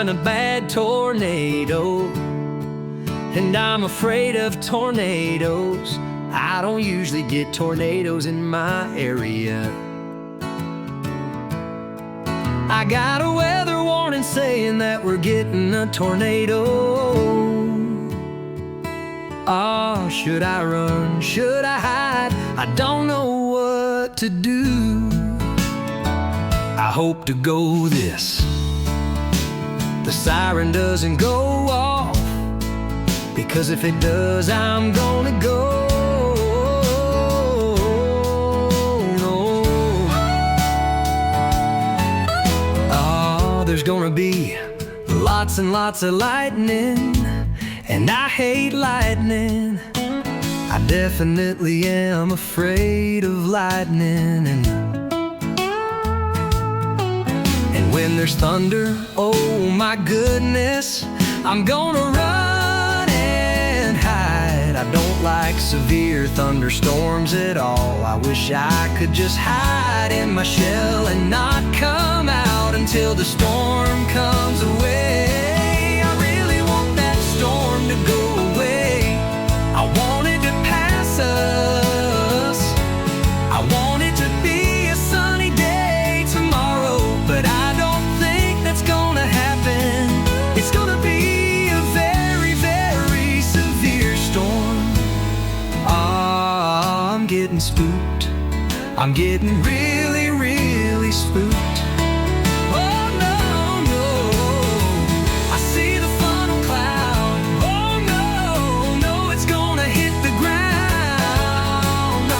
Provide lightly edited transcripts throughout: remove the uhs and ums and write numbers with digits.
having a bad tornado, and I'm afraid of tornadoes. I don't usually get tornadoes in my area. I got a weather warning saying that we're getting a tornado. Oh, should I run? Should I hide? I don't know what to do. I hope to go this. The siren doesn't go off, because if it does, I'm gonna go. No. Oh, there's gonna be lots and lots of lightning, and I hate lightning. I definitely am afraid of lightning. And when there's thunder, oh my goodness, I'm gonna run and hide. I don't like severe thunderstorms at all. I wish I could just hide in my shell and not come out until the storm comes away. I really want that storm to go away. I want it to pass us. I want it to be a sunny day tomorrow, but I don't think that's gonna happen. It's gonna be a very, very severe storm. Ah, I'm getting spooked. I'm getting really, really spooked. Oh no, no, I see the funnel cloud. Oh no, no, it's gonna hit the ground.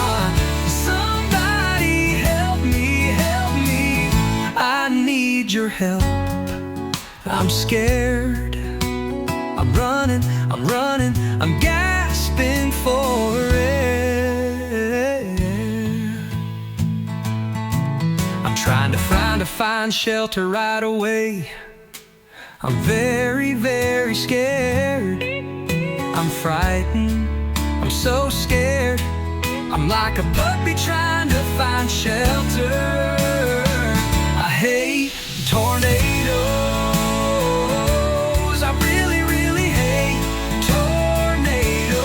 Somebody help me, help me. I need your help. I'm scared. I'm running, I'm gasping for air. I'm trying to find shelter right away. I'm very, very scared. I'm frightened, I'm so scared. I'm like a puppy trying to find shelter. I hate tornadoes. I really, really hate tornadoes.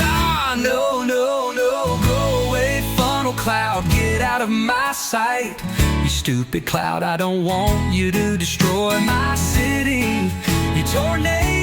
Ah, no, no, no, go away, funnel cloud, get out of my sight. You stupid cloud, I don't want you to destroy my city. You tornado.